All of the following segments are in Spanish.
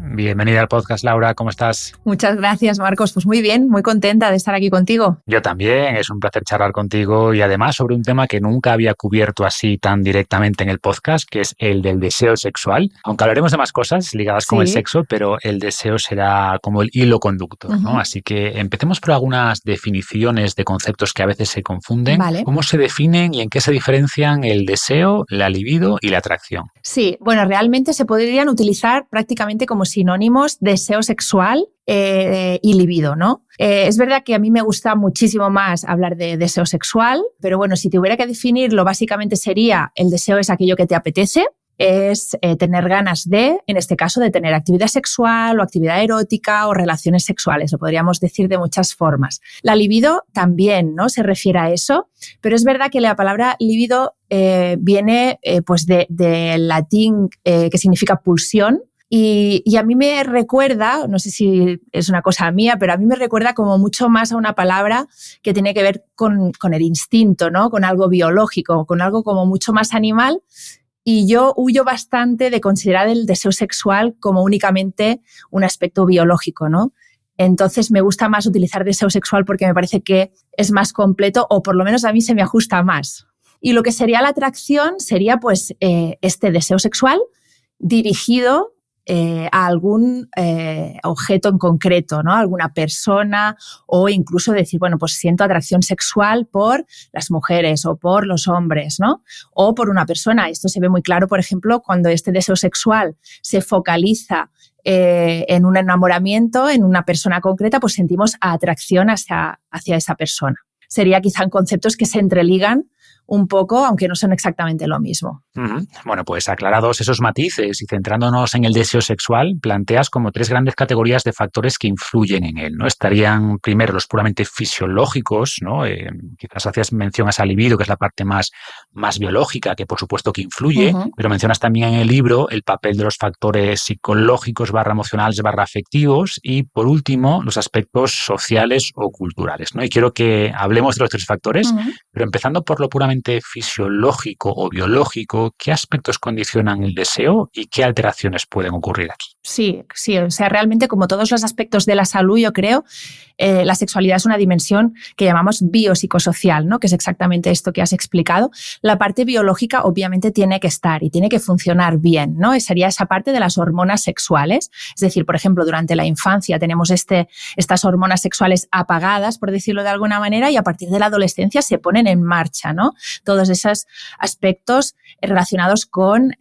Bienvenida al podcast, Laura. ¿Cómo estás? Muchas gracias, Marcos. Pues muy bien, muy contenta de estar aquí contigo. Yo también. Es un placer charlar contigo y además sobre un tema que nunca había cubierto así tan directamente en el podcast, que es el del deseo sexual. Aunque hablaremos de más cosas ligadas con el sexo, pero el deseo será como el hilo conductor, ¿no? Así que empecemos por algunas definiciones de conceptos que a veces se confunden. Vale. ¿Cómo se definen y en qué se diferencian el deseo, la libido y la atracción? Sí, bueno, realmente se podrían utilizar prácticamente como sinónimos deseo sexual y libido, ¿no? Es verdad que a mí me gusta muchísimo más hablar de deseo sexual, pero bueno, si tuviera que definirlo, básicamente sería el deseo es aquello que te apetece, es tener ganas de, en este caso, de tener actividad sexual o actividad erótica o relaciones sexuales, lo podríamos decir de muchas formas. La libido también, ¿no? Se refiere a eso, pero es verdad que la palabra libido viene pues del latín que significa pulsión. Y a mí me recuerda, no sé si es una cosa mía, pero a mí me recuerda como mucho más a una palabra que tiene que ver con el instinto, ¿no? Con algo biológico, con algo como mucho más animal. Y yo huyo bastante de considerar el deseo sexual como únicamente un aspecto biológico, ¿no? Entonces me gusta más utilizar deseo sexual porque me parece que es más completo o por lo menos a mí se me ajusta más. Y lo que sería la atracción sería pues este deseo sexual dirigido a algún objeto en concreto, ¿no? Alguna persona o incluso decir, bueno, pues siento atracción sexual por las mujeres o por los hombres, ¿no? O por una persona. Esto se ve muy claro, por ejemplo, cuando este deseo sexual se focaliza en un enamoramiento, en una persona concreta, pues sentimos atracción hacia esa persona. Sería quizá conceptos que se entreligan un poco, aunque no son exactamente lo mismo. Bueno, pues aclarados esos matices y centrándonos en el deseo sexual, planteas como 3 grandes categorías de factores que influyen en él, ¿no? Estarían primero los puramente fisiológicos, ¿no? Quizás hacías mención a esa libido, que es la parte más biológica, que por supuesto que influye, pero mencionas también en el libro el papel de los factores psicológicos /emocionales /afectivos y, por último, los aspectos sociales o culturales, ¿no? Y quiero que hablemos de los 3 factores, pero empezando por lo puramente fisiológico o biológico, ¿qué aspectos condicionan el deseo y qué alteraciones pueden ocurrir aquí? Sí, o sea, realmente como todos los aspectos de la salud, yo creo, la sexualidad es una dimensión que llamamos biopsicosocial, ¿no? Que es exactamente esto que has explicado. La parte biológica obviamente tiene que estar y tiene que funcionar bien, ¿no? Sería esa parte de las hormonas sexuales. Es decir, por ejemplo, durante la infancia tenemos estas hormonas sexuales apagadas, por decirlo de alguna manera, y a partir de la adolescencia se ponen en marcha, ¿no? Todos esos aspectos relacionados con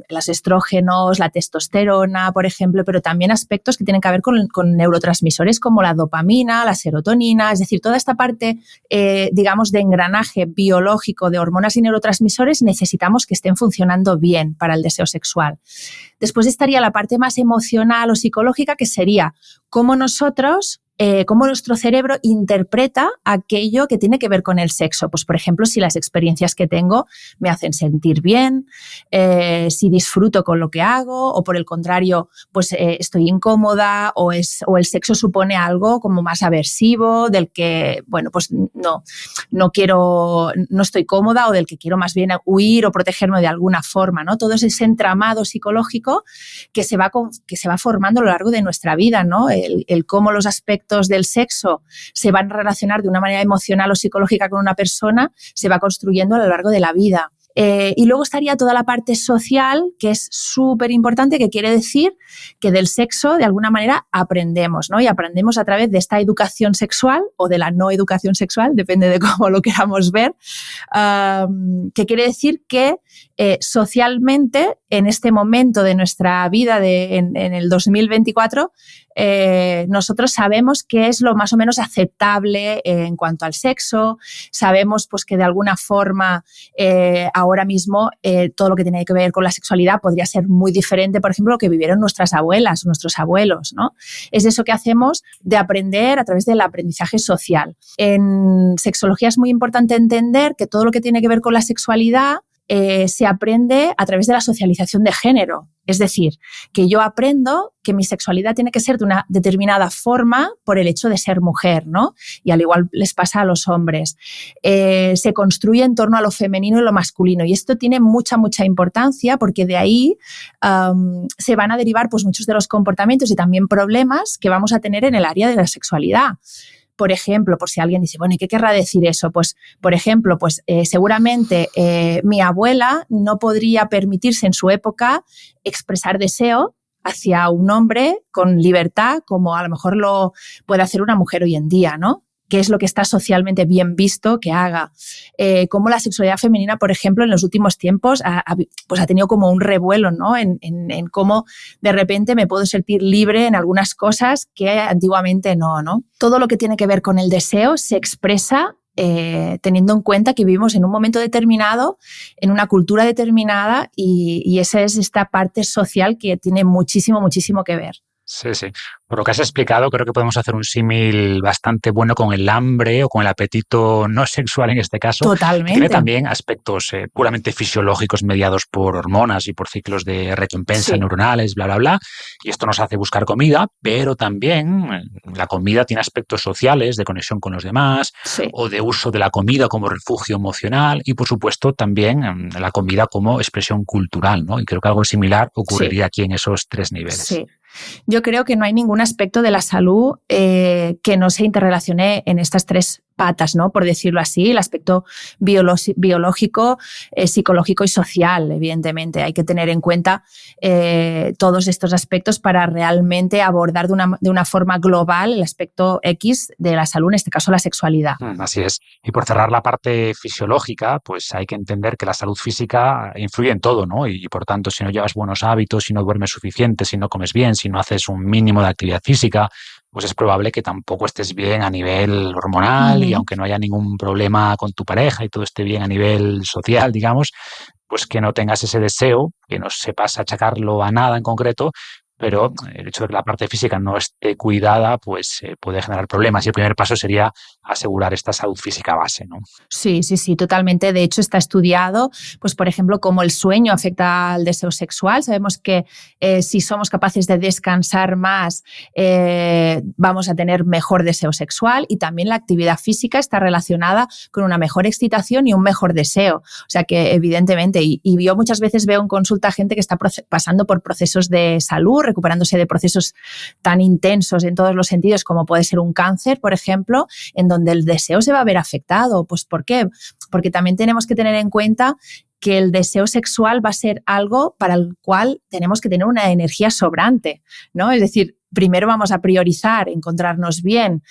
los estrógenos, la testosterona, por ejemplo, pero también aspectos que tienen que ver con neurotransmisores como la dopamina, la serotonina, es decir, toda esta parte, digamos, de engranaje biológico de hormonas y neurotransmisores necesitamos que estén funcionando bien para el deseo sexual. Después estaría la parte más emocional o psicológica, que sería cómo nuestro cerebro interpreta aquello que tiene que ver con el sexo. Pues, por ejemplo, si las experiencias que tengo me hacen sentir bien, si disfruto con lo que hago o, por el contrario, pues estoy incómoda o el sexo supone algo como más aversivo, del que, bueno, pues no quiero, no estoy cómoda o del que quiero más bien huir o protegerme de alguna forma, ¿no? Todo ese entramado psicológico que se va formando a lo largo de nuestra vida, ¿no? El cómo los aspectos del sexo se van a relacionar de una manera emocional o psicológica con una persona, se va construyendo a lo largo de la vida. Y luego estaría toda la parte social, que es súper importante, que quiere decir que del sexo, de alguna manera, aprendemos, ¿no? Y aprendemos a través de esta educación sexual o de la no educación sexual, depende de cómo lo queramos ver, que quiere decir que socialmente, en este momento de nuestra vida, en el 2024, nosotros sabemos qué es lo más o menos aceptable en cuanto al sexo, sabemos pues que de alguna forma ahora mismo todo lo que tiene que ver con la sexualidad podría ser muy diferente, por ejemplo, lo que vivieron nuestras abuelas o nuestros abuelos, ¿no? Es eso que hacemos de aprender a través del aprendizaje social. En sexología es muy importante entender que todo lo que tiene que ver con la sexualidad se aprende a través de la socialización de género. Es decir, que yo aprendo que mi sexualidad tiene que ser de una determinada forma por el hecho de ser mujer, ¿no? Y al igual les pasa a los hombres. Se construye en torno a lo femenino y lo masculino. Y esto tiene mucha importancia porque de ahí se van a derivar pues, muchos de los comportamientos y también problemas que vamos a tener en el área de la sexualidad. Por ejemplo, por si alguien dice, bueno, ¿y qué querrá decir eso? Pues, por ejemplo, seguramente mi abuela no podría permitirse en su época expresar deseo hacia un hombre con libertad como a lo mejor lo puede hacer una mujer hoy en día, ¿no? ¿Qué es lo que está socialmente bien visto que haga? Cómo la sexualidad femenina, por ejemplo, en los últimos tiempos ha tenido como un revuelo, ¿no? En cómo de repente me puedo sentir libre en algunas cosas que antiguamente no. Todo lo que tiene que ver con el deseo se expresa teniendo en cuenta que vivimos en un momento determinado, en una cultura determinada y esa es esta parte social que tiene muchísimo que ver. Sí, sí. Por lo que has explicado, creo que podemos hacer un símil bastante bueno con el hambre o con el apetito no sexual en este caso. Totalmente. Tiene también aspectos puramente fisiológicos mediados por hormonas y por ciclos de recompensa neuronales, bla, bla, bla. Y esto nos hace buscar comida, pero también la comida tiene aspectos sociales, de conexión con los demás, o de uso de la comida como refugio emocional y, por supuesto, también la comida como expresión cultural, ¿no? Y creo que algo similar ocurriría aquí en esos tres niveles. Sí. Yo creo que no hay ningún aspecto de la salud que no se interrelacione en estas tres patas, ¿no? Por decirlo así, el aspecto biológico, psicológico y social, evidentemente. Hay que tener en cuenta todos estos aspectos para realmente abordar de una forma global el aspecto X de la salud, en este caso la sexualidad. Así es. Y por cerrar la parte fisiológica, pues hay que entender que la salud física influye en todo, ¿no? Y por tanto, si no llevas buenos hábitos, si no duermes suficiente, si no comes bien, si no haces un mínimo de actividad física, pues es probable que tampoco estés bien a nivel hormonal y aunque no haya ningún problema con tu pareja y todo esté bien a nivel social, digamos, pues que no tengas ese deseo, que no sepas achacarlo a nada en concreto, pero el hecho de que la parte física no esté cuidada pues puede generar problemas y el primer paso sería asegurar esta salud física base, ¿no? Sí, totalmente. De hecho, está estudiado, pues por ejemplo, cómo el sueño afecta al deseo sexual. Sabemos que si somos capaces de descansar más, vamos a tener mejor deseo sexual y también la actividad física está relacionada con una mejor excitación y un mejor deseo. O sea que evidentemente, y yo muchas veces veo en consulta gente que está pasando por procesos de salud, recuperándose de procesos tan intensos en todos los sentidos como puede ser un cáncer, por ejemplo, en donde el deseo se va a ver afectado. Pues ¿por qué? Porque también tenemos que tener en cuenta que el deseo sexual va a ser algo para el cual tenemos que tener una energía sobrante, ¿no? Es decir, primero vamos a priorizar encontrarnos bien,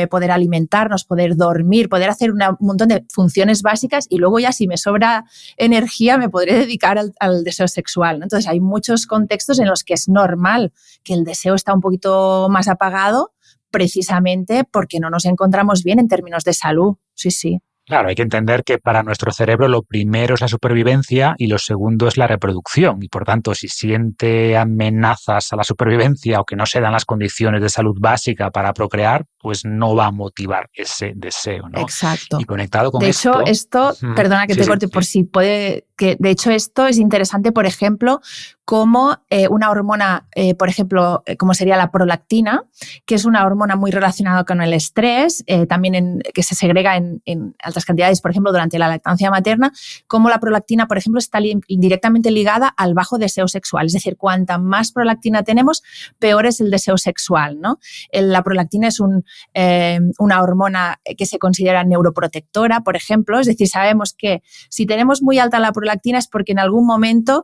poder alimentarnos, poder dormir, poder hacer un montón de funciones básicas y luego ya si me sobra energía me podré dedicar al deseo sexual, ¿no? Entonces hay muchos contextos en los que es normal que el deseo está un poquito más apagado precisamente porque no nos encontramos bien en términos de salud. Sí. Claro, hay que entender que para nuestro cerebro lo primero es la supervivencia y lo segundo es la reproducción. Y por tanto, si siente amenazas a la supervivencia o que no se dan las condiciones de salud básica para procrear, pues no va a motivar ese deseo, ¿no? Exacto. Y conectado con de hecho, esto, perdona que te corte por si puede, que de hecho esto es interesante, por ejemplo, como una hormona, por ejemplo, como sería la prolactina, que es una hormona muy relacionada con el estrés, también que se segrega en altas cantidades, por ejemplo, durante la lactancia materna, como la prolactina, por ejemplo, está directamente ligada al bajo deseo sexual. Es decir, cuanta más prolactina tenemos, peor es el deseo sexual, ¿no? La prolactina es una hormona que se considera neuroprotectora, por ejemplo. Es decir, sabemos que si tenemos muy alta la prolactina es porque en algún momento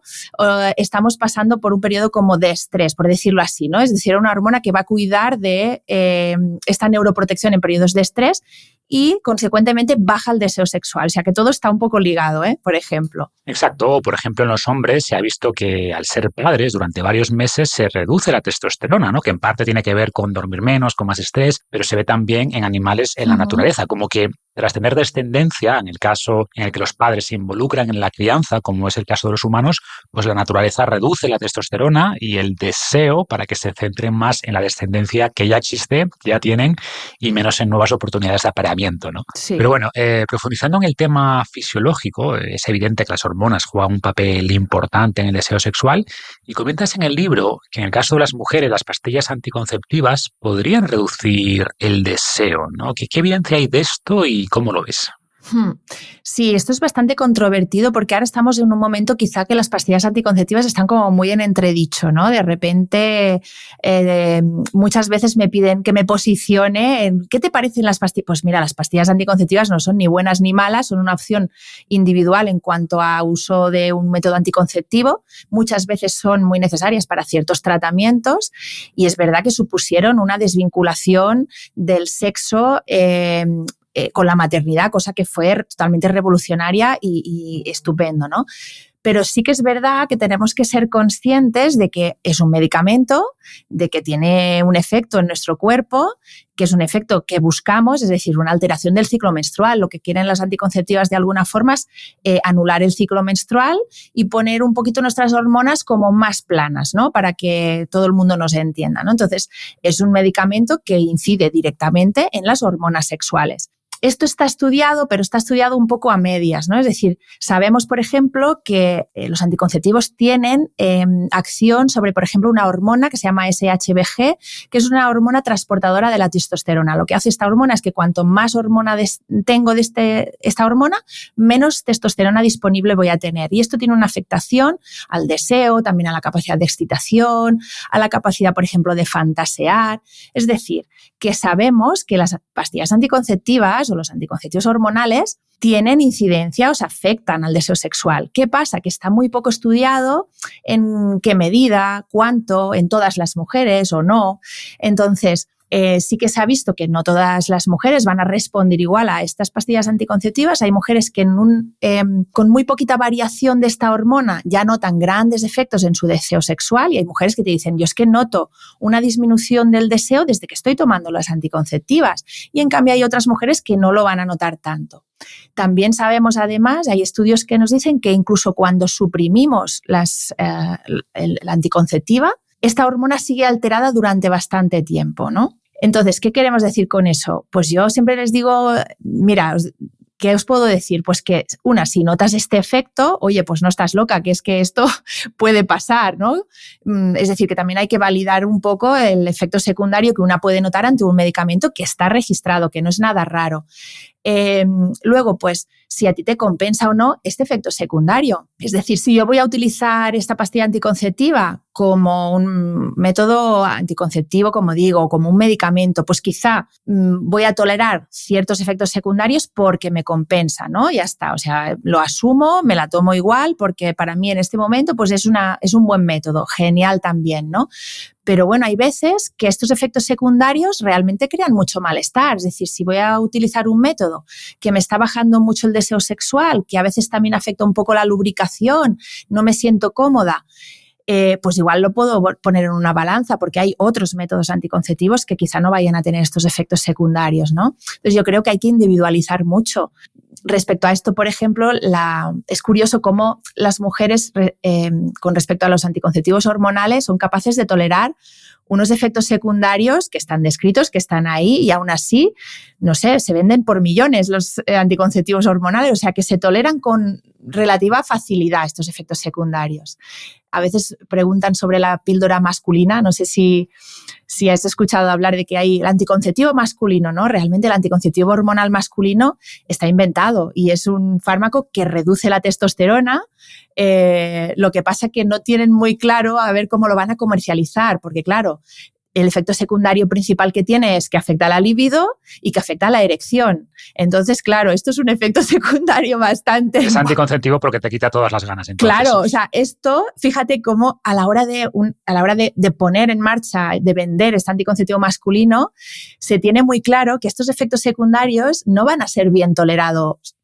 estamos pasando por un periodo como de estrés, por decirlo así, ¿no? Es decir, una hormona que va a cuidar de esta neuroprotección en periodos de estrés y, consecuentemente, baja el deseo sexual. O sea, que todo está un poco ligado, por ejemplo. Exacto. Por ejemplo, en los hombres se ha visto que al ser padres durante varios meses se reduce la testosterona, ¿no? Que en parte tiene que ver con dormir menos, con más estrés, pero se ve también en animales en la naturaleza, como que tras tener descendencia, en el caso en el que los padres se involucran en la crianza, como es el caso de los humanos, pues la naturaleza reduce la testosterona y el deseo para que se centren más en la descendencia que ya existe, que ya tienen, y menos en nuevas oportunidades de apareamiento. tratamiento, ¿no? Sí. Pero bueno, profundizando en el tema fisiológico, es evidente que las hormonas juegan un papel importante en el deseo sexual y comentas en el libro que en el caso de las mujeres las pastillas anticonceptivas podrían reducir el deseo, ¿no? ¿Qué evidencia hay de esto y cómo lo ves? Sí, esto es bastante controvertido porque ahora estamos en un momento quizá que las pastillas anticonceptivas están como muy en entredicho, ¿no? De repente muchas veces me piden que me posicione en ¿qué te parecen las pastillas? Pues mira, las pastillas anticonceptivas no son ni buenas ni malas, son una opción individual en cuanto a uso de un método anticonceptivo. Muchas veces son muy necesarias para ciertos tratamientos y es verdad que supusieron una desvinculación del sexo con la maternidad, cosa que fue totalmente revolucionaria y estupendo, ¿no? Pero sí que es verdad que tenemos que ser conscientes de que es un medicamento, de que tiene un efecto en nuestro cuerpo, que es un efecto que buscamos, es decir, una alteración del ciclo menstrual. Lo que quieren las anticonceptivas de alguna forma es anular el ciclo menstrual y poner un poquito nuestras hormonas como más planas, ¿no? Para que todo el mundo nos entienda, ¿no? Entonces, es un medicamento que incide directamente en las hormonas sexuales. Esto está estudiado, pero está estudiado un poco a medias, ¿no? Es decir, sabemos, por ejemplo, que los anticonceptivos tienen acción sobre, por ejemplo, una hormona que se llama SHBG, que es una hormona transportadora de la testosterona. Lo que hace esta hormona es que cuanto más hormona tengo de esta hormona, menos testosterona disponible voy a tener. Y esto tiene una afectación al deseo, también a la capacidad de excitación, a la capacidad, por ejemplo, de fantasear. Es decir, que sabemos que las pastillas anticonceptivas o los anticonceptivos hormonales tienen incidencia o se afectan al deseo sexual. ¿Qué pasa? Que está muy poco estudiado en qué medida, cuánto, en todas las mujeres o no. Entonces, sí que se ha visto que no todas las mujeres van a responder igual a estas pastillas anticonceptivas. Hay mujeres que con muy poquita variación de esta hormona ya notan grandes efectos en su deseo sexual y hay mujeres que te dicen, yo es que noto una disminución del deseo desde que estoy tomando las anticonceptivas y en cambio hay otras mujeres que no lo van a notar tanto. También sabemos, además, hay estudios que nos dicen que incluso cuando suprimimos la anticonceptiva, esta hormona sigue alterada durante bastante tiempo, ¿no? Entonces, ¿qué queremos decir con eso? Pues yo siempre les digo, mira, ¿qué os puedo decir? Pues que, si notas este efecto, oye, pues no estás loca, que es que esto puede pasar, ¿no? Es decir, que también hay que validar un poco el efecto secundario que una puede notar ante un medicamento que está registrado, que no es nada raro. Luego, pues, si a ti te compensa o no este efecto secundario. Es decir, si yo voy a utilizar esta pastilla anticonceptiva como un método anticonceptivo, como digo, o como un medicamento, pues quizá voy a tolerar ciertos efectos secundarios porque me compensa, ¿no? Ya está, o sea, lo asumo, me la tomo igual porque para mí en este momento pues es un buen método, genial también, ¿no? Pero bueno, hay veces que estos efectos secundarios realmente crean mucho malestar. Es decir, si voy a utilizar un método que me está bajando mucho el deseo sexual, que a veces también afecta un poco la lubricación, no me siento cómoda, pues igual lo puedo poner en una balanza porque hay otros métodos anticonceptivos que quizá no vayan a tener estos efectos secundarios, ¿no? Entonces yo creo que hay que individualizar mucho. Respecto a esto, por ejemplo, es curioso cómo las mujeres con respecto a los anticonceptivos hormonales son capaces de tolerar unos efectos secundarios que están descritos, que están ahí y aún así, no sé, se venden por millones los anticonceptivos hormonales, o sea que se toleran con relativa facilidad estos efectos secundarios. A veces preguntan sobre la píldora masculina, no sé si has escuchado hablar de que hay el anticonceptivo masculino, ¿no? Realmente el anticonceptivo hormonal masculino está inventado y es un fármaco que reduce la testosterona. Lo que pasa es que no tienen muy claro a ver cómo lo van a comercializar, porque claro, el efecto secundario principal que tiene es que afecta a la libido y que afecta a la erección. Entonces, claro, esto es un efecto secundario bastante... Es anticonceptivo porque te quita todas las ganas. Entonces. Claro, o sea, esto, fíjate cómo a la hora de poner en marcha, de vender este anticonceptivo masculino, se tiene muy claro que estos efectos secundarios no van a ser bien tolerados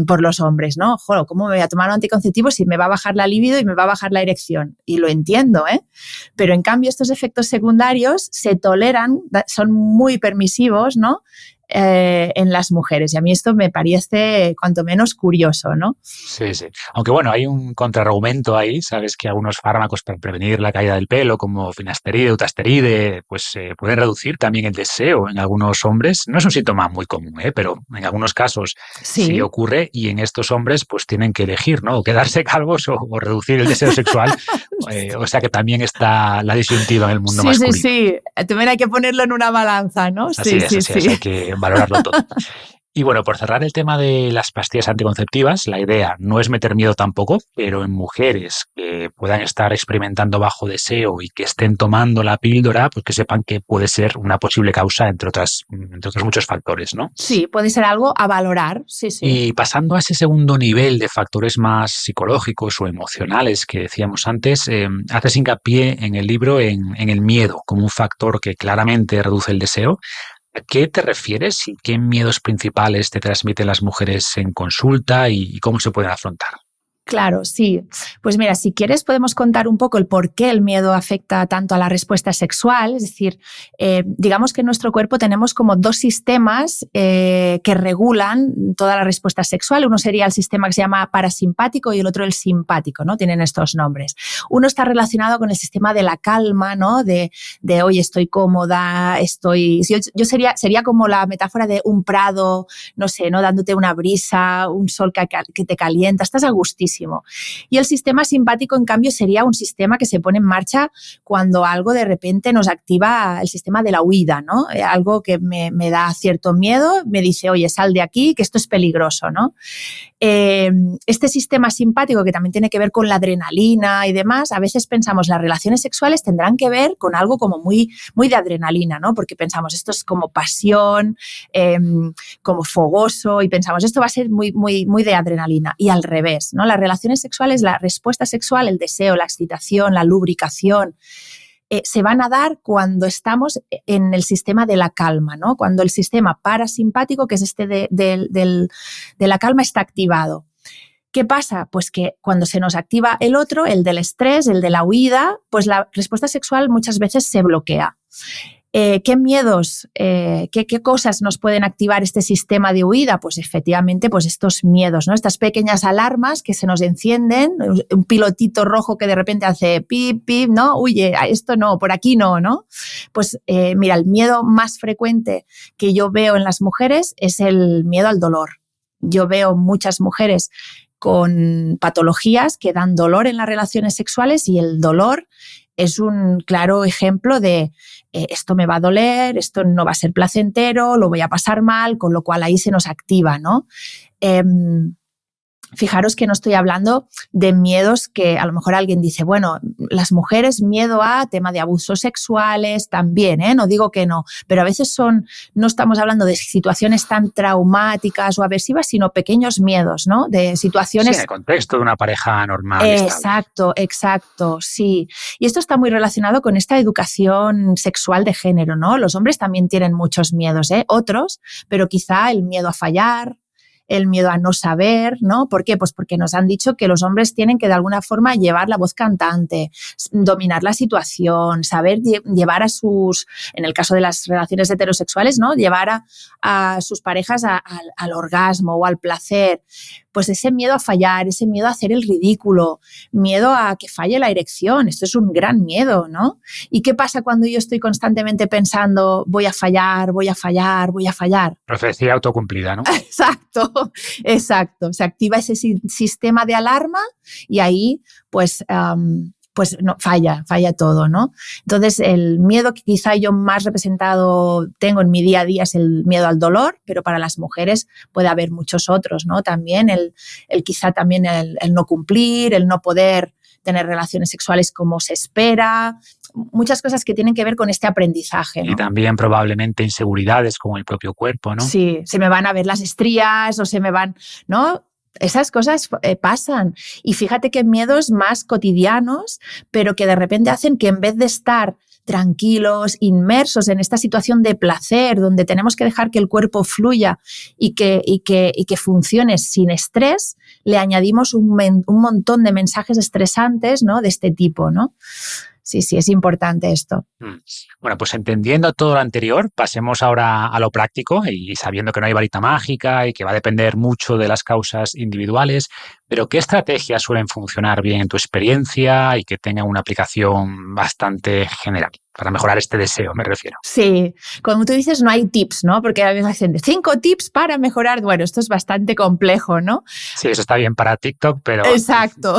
por los hombres, ¿no? Joder, ¿cómo me voy a tomar un anticonceptivo si me va a bajar la libido y me va a bajar la erección? Y lo entiendo, ¿eh? Pero en cambio estos efectos secundarios se toleran, son muy permisivos, ¿no? en las mujeres. Y a mí esto me parece cuanto menos curioso, ¿no? Sí, sí. Aunque bueno, hay un contraargumento ahí, sabes que algunos fármacos para prevenir la caída del pelo, como finasteride, utasteride, pues pueden reducir también el deseo en algunos hombres. No es un síntoma muy común, pero en algunos casos sí Sí. ocurre y en estos hombres pues tienen que elegir, ¿no? O quedarse calvos o reducir el deseo sexual. O sea que también está la disyuntiva en el mundo Sí, sí, masculino. sí. También hay que ponerlo en una balanza, ¿no? Sí, sí, Así es, sí. hay que valorarlo todo. Y bueno, por cerrar el tema de las pastillas anticonceptivas, la idea no es meter miedo tampoco, pero en mujeres que puedan estar experimentando bajo deseo y que estén tomando la píldora, pues que sepan que puede ser una posible causa, entre otros muchos factores, ¿no? Sí, puede ser algo a valorar, sí, sí. Y pasando a ese segundo nivel de factores más psicológicos o emocionales que decíamos antes, haces hincapié en el libro en el miedo como un factor que claramente reduce el deseo. ¿A qué te refieres y qué miedos principales te transmiten las mujeres en consulta y cómo se pueden afrontar? Claro, sí. Pues mira, si quieres podemos contar un poco el por qué el miedo afecta tanto a la respuesta sexual. Es decir, digamos que en nuestro cuerpo tenemos como dos sistemas que regulan toda la respuesta sexual. Uno sería el sistema que se llama parasimpático y el otro el simpático, ¿no? Tienen estos nombres. Uno está relacionado con el sistema de la calma, ¿no? De oye, estoy cómoda, estoy... Yo sería como la metáfora de un prado, no sé, ¿no? Dándote una brisa, un sol que te calienta, estás a gustísimo. Y el sistema simpático, en cambio, sería un sistema que se pone en marcha cuando algo de repente nos activa el sistema de la huida, ¿no? Algo que me da cierto miedo, me dice, oye, sal de aquí, que esto es peligroso, ¿no? Este sistema simpático, que también tiene que ver con la adrenalina y demás, a veces pensamos las relaciones sexuales tendrán que ver con algo como muy, muy de adrenalina, ¿no? Porque pensamos esto es como pasión, como fogoso, y pensamos esto va a ser muy, muy, muy de adrenalina. Y al revés, ¿no? Las relaciones sexuales, la respuesta sexual, el deseo, la excitación, la lubricación, se van a dar cuando estamos en el sistema de la calma, ¿no? Cuando el sistema parasimpático, que es este de la calma, está activado. ¿Qué pasa? Pues que cuando se nos activa el otro, el del estrés, el de la huida, pues la respuesta sexual muchas veces se bloquea. ¿Qué miedos, qué cosas nos pueden activar este sistema de huida? Pues efectivamente, pues estos miedos, ¿no? Estas pequeñas alarmas que se nos encienden, un pilotito rojo que de repente hace pip, pip, ¿no? Huye, esto no, por aquí no, ¿no? Pues mira, el miedo más frecuente que yo veo en las mujeres es el miedo al dolor. Yo veo muchas mujeres con patologías que dan dolor en las relaciones sexuales y el dolor es un claro ejemplo de esto me va a doler, esto no va a ser placentero, lo voy a pasar mal, con lo cual ahí se nos activa, ¿no? Fijaros que no estoy hablando de miedos que a lo mejor alguien dice, bueno, las mujeres miedo a tema de abusos sexuales también, no digo que no, pero a veces no estamos hablando de situaciones tan traumáticas o aversivas, sino pequeños miedos, ¿no? De situaciones... Sí, en el contexto de una pareja normal y estable. Exacto, sí. Y esto está muy relacionado con esta educación sexual de género, ¿no? Los hombres también tienen muchos miedos, otros, pero quizá el miedo a fallar, el miedo a no saber, ¿no? ¿Por qué? Pues porque nos han dicho que los hombres tienen que de alguna forma llevar la voz cantante, dominar la situación, saber llevar a sus, en el caso de las relaciones heterosexuales, ¿no? Llevar a sus parejas al orgasmo o al placer. Pues ese miedo a fallar, ese miedo a hacer el ridículo, miedo a que falle la erección, esto es un gran miedo, ¿no? ¿Y qué pasa cuando yo estoy constantemente pensando voy a fallar, voy a fallar, voy a fallar? Profecía autocumplida, ¿no? Exacto. Se activa ese sistema de alarma y ahí pues no, falla todo, ¿no? Entonces, el miedo que quizá yo más representado tengo en mi día a día es el miedo al dolor, pero para las mujeres puede haber muchos otros, ¿no? También el no cumplir, el no poder tener relaciones sexuales como se espera, muchas cosas que tienen que ver con este aprendizaje, ¿no? Y también probablemente inseguridades como el propio cuerpo, ¿no? Sí, se me van a ver las estrías o se me van, ¿no? Esas cosas pasan. Y fíjate que miedos más cotidianos, pero que de repente hacen que en vez de estar tranquilos, inmersos en esta situación de placer, donde tenemos que dejar que el cuerpo fluya y que funcione sin estrés, le añadimos un montón de mensajes estresantes, ¿no? De este tipo, ¿no? sí, es importante esto. Bueno, pues entendiendo todo lo anterior, pasemos ahora a lo práctico y sabiendo que no hay varita mágica y que va a depender mucho de las causas individuales, pero ¿qué estrategias suelen funcionar bien en tu experiencia y que tengan una aplicación bastante general? Para mejorar este deseo, me refiero. Sí, como tú dices, no hay tips, ¿no? Porque a veces dicen 5 tips para mejorar. Bueno, esto es bastante complejo, ¿no? Sí, eso está bien para TikTok, pero... Exacto.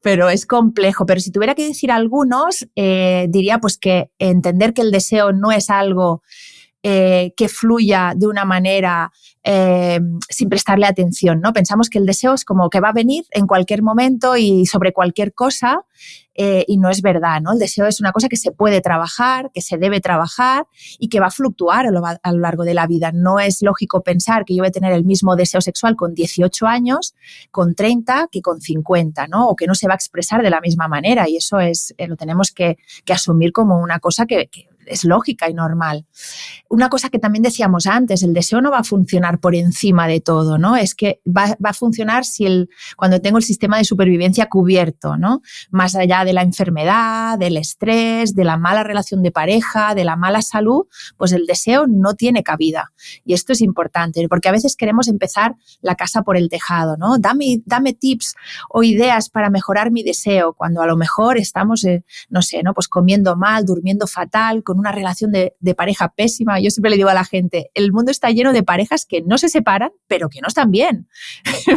Pero es complejo. Pero si tuviera que decir algunos, diría pues que entender que el deseo no es algo que fluya de una manera sin prestarle atención, ¿no? Pensamos que el deseo es como que va a venir en cualquier momento y sobre cualquier cosa, y no es verdad, ¿no? El deseo es una cosa que se puede trabajar, que se debe trabajar y que va a fluctuar a lo largo de la vida. No es lógico pensar que yo voy a tener el mismo deseo sexual con 18 años, con 30 que con 50, ¿no? O que no se va a expresar de la misma manera, y eso es lo tenemos que asumir como una cosa que es lógica y normal. Una cosa que también decíamos antes, el deseo no va a funcionar por encima de todo, ¿no? Es que va a funcionar cuando tengo el sistema de supervivencia cubierto, ¿no? Más allá de la enfermedad, del estrés, de la mala relación de pareja, de la mala salud, pues el deseo no tiene cabida. Y esto es importante, porque a veces queremos empezar la casa por el tejado, ¿no? Dame tips o ideas para mejorar mi deseo, cuando a lo mejor estamos, no sé, ¿no? Pues comiendo mal, durmiendo fatal, con una relación de pareja pésima. Yo siempre le digo a la gente, el mundo está lleno de parejas que no se separan, pero que no están bien,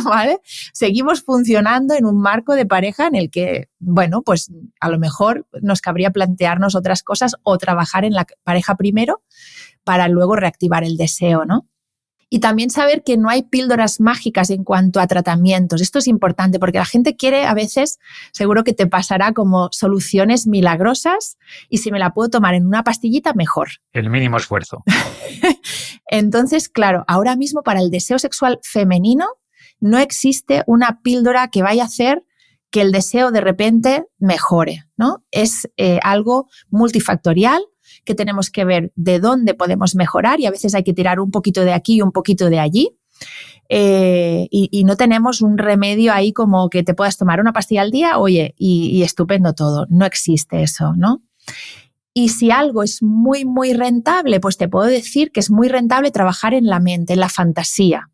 ¿vale? Seguimos funcionando en un marco de pareja en el que, bueno, pues a lo mejor nos cabría plantearnos otras cosas o trabajar en la pareja primero para luego reactivar el deseo, ¿no? Y también saber que no hay píldoras mágicas en cuanto a tratamientos. Esto es importante porque la gente quiere a veces, seguro que te pasará, como soluciones milagrosas, y si me la puedo tomar en una pastillita, mejor. El mínimo esfuerzo. Entonces, claro, ahora mismo para el deseo sexual femenino no existe una píldora que vaya a hacer que el deseo de repente mejore, ¿no? Es algo multifactorial, que tenemos que ver de dónde podemos mejorar, y a veces hay que tirar un poquito de aquí y un poquito de allí, y no tenemos un remedio ahí como que te puedas tomar una pastilla al día, oye, y estupendo todo. No existe eso, ¿no? Y si algo es muy, muy rentable, pues te puedo decir que es muy rentable trabajar en la mente, en la fantasía.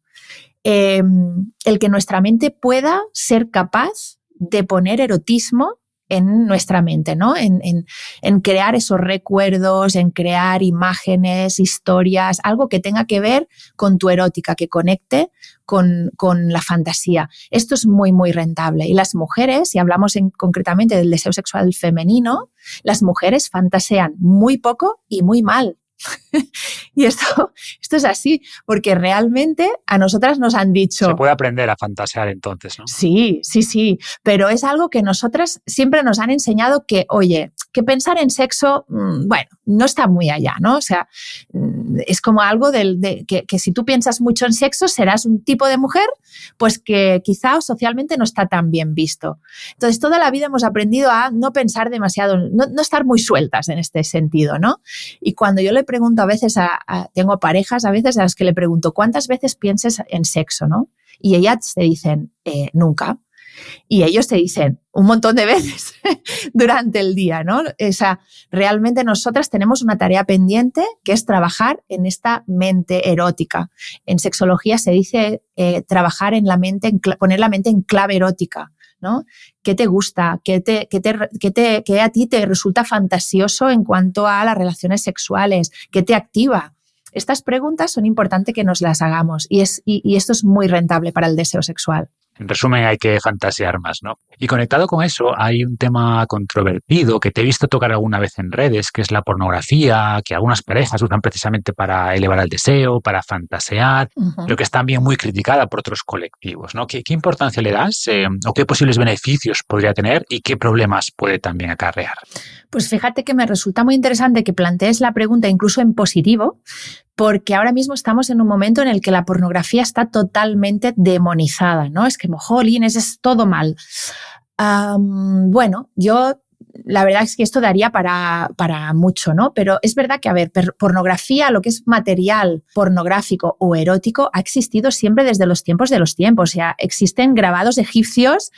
El que nuestra mente pueda ser capaz de poner erotismo en nuestra mente, ¿no? En crear esos recuerdos, en crear imágenes, historias, algo que tenga que ver con tu erótica, que conecte con la fantasía. Esto es muy, muy rentable. Y las mujeres, si hablamos concretamente del deseo sexual femenino, las mujeres fantasean muy poco y muy mal. Y esto es así, porque realmente a nosotras nos han dicho... Se puede aprender a fantasear entonces, ¿no? Sí, pero es algo que nosotras siempre nos han enseñado que, oye, que pensar en sexo, bueno, no está muy allá, ¿no? O sea, es como algo que si tú piensas mucho en sexo serás un tipo de mujer, pues que quizá socialmente no está tan bien visto. Entonces, toda la vida hemos aprendido a no pensar demasiado, no estar muy sueltas en este sentido, ¿no? Y cuando yo le pregunto a veces, tengo parejas a veces a las que le pregunto, ¿cuántas veces piensas en sexo, no? Y ellas te dicen, nunca. Y ellos te dicen un montón de veces durante el día, ¿no? O sea, realmente nosotras tenemos una tarea pendiente, que es trabajar en esta mente erótica. En sexología se dice trabajar en la mente, poner la mente en clave erótica, ¿no? ¿Qué te gusta? ¿Qué a ti te resulta fantasioso en cuanto a las relaciones sexuales? ¿Qué te activa? Estas preguntas son importantes que nos las hagamos, y esto es muy rentable para el deseo sexual. En resumen, hay que fantasear más, ¿no? Y conectado con eso, hay un tema controvertido que te he visto tocar alguna vez en redes, que es la pornografía, que algunas parejas usan precisamente para elevar el deseo, para fantasear, pero que es también muy criticada por otros colectivos, ¿no? ¿Qué importancia le das o qué posibles beneficios podría tener y qué problemas puede también acarrear? Pues fíjate que me resulta muy interesante que plantees la pregunta incluso en positivo, porque ahora mismo estamos en un momento en el que la pornografía está totalmente demonizada, ¿no? Es que, jolín, es todo mal. Bueno, yo la verdad es que esto daría para mucho, ¿no? Pero es verdad que, a ver, pornografía, lo que es material pornográfico o erótico, ha existido siempre desde los tiempos de los tiempos. O sea, existen grabados egipcios,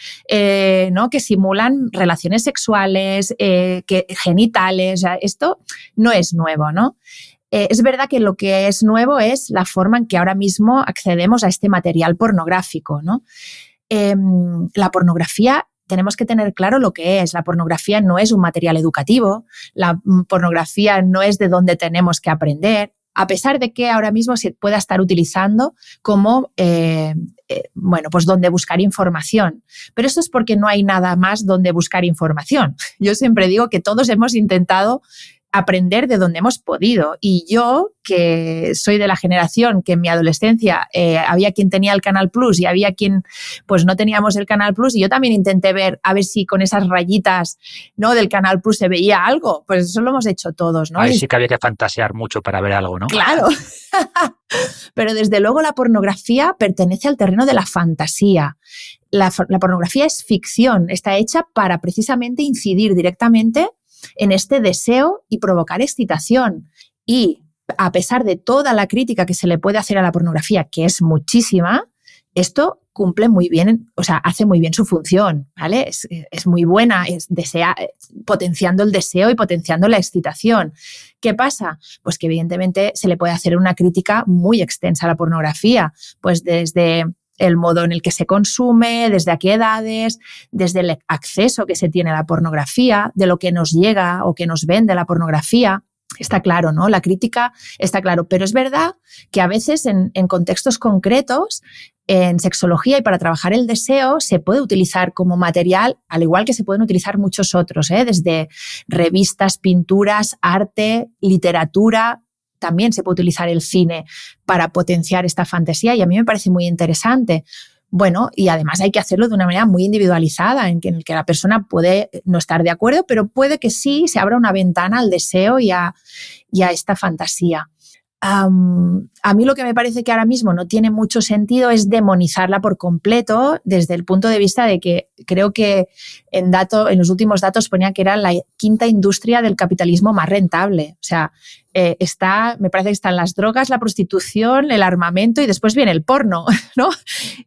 ¿no?, que simulan relaciones sexuales, genitales. O sea, esto no es nuevo, ¿no? Es verdad que lo que es nuevo es la forma en que ahora mismo accedemos a este material pornográfico, ¿no? La pornografía, tenemos que tener claro lo que es. La pornografía no es un material educativo, la pornografía no es de donde tenemos que aprender, a pesar de que ahora mismo se pueda estar utilizando como, pues donde buscar información. Pero esto es porque no hay nada más donde buscar información. Yo siempre digo que todos hemos intentado aprender de donde hemos podido. Y yo, que soy de la generación que en mi adolescencia había quien tenía el Canal Plus y había quien pues no teníamos el Canal Plus, y yo también intenté ver a ver si con esas rayitas, ¿no?, del Canal Plus se veía algo. Pues eso lo hemos hecho todos, ¿no? Ahí sí que había que fantasear mucho para ver algo, ¿no? Claro. Pero desde luego la pornografía pertenece al terreno de la fantasía. La pornografía es ficción, está hecha para precisamente incidir directamente en este deseo y provocar excitación. Y a pesar de toda la crítica que se le puede hacer a la pornografía, que es muchísima, esto cumple muy bien, o sea, hace muy bien su función, ¿vale? Es muy buena, potenciando el deseo y potenciando la excitación. ¿Qué pasa? Pues que evidentemente se le puede hacer una crítica muy extensa a la pornografía, pues desde el modo en el que se consume, desde a qué edades, desde el acceso que se tiene a la pornografía, de lo que nos llega o que nos vende la pornografía. Está claro, ¿no? La crítica está claro, pero es verdad que a veces en contextos concretos, en sexología y para trabajar el deseo, se puede utilizar como material, al igual que se pueden utilizar muchos otros, desde revistas, pinturas, arte, literatura. También se puede utilizar el cine para potenciar esta fantasía y a mí me parece muy interesante. Bueno, y además hay que hacerlo de una manera muy individualizada, en el que la persona puede no estar de acuerdo, pero puede que sí se abra una ventana al deseo y a esta fantasía. A mí lo que me parece que ahora mismo no tiene mucho sentido es demonizarla por completo, desde el punto de vista de que creo que en los últimos datos ponía que era la quinta industria del capitalismo más rentable. O sea, me parece que están las drogas, la prostitución, el armamento y después viene el porno, ¿no?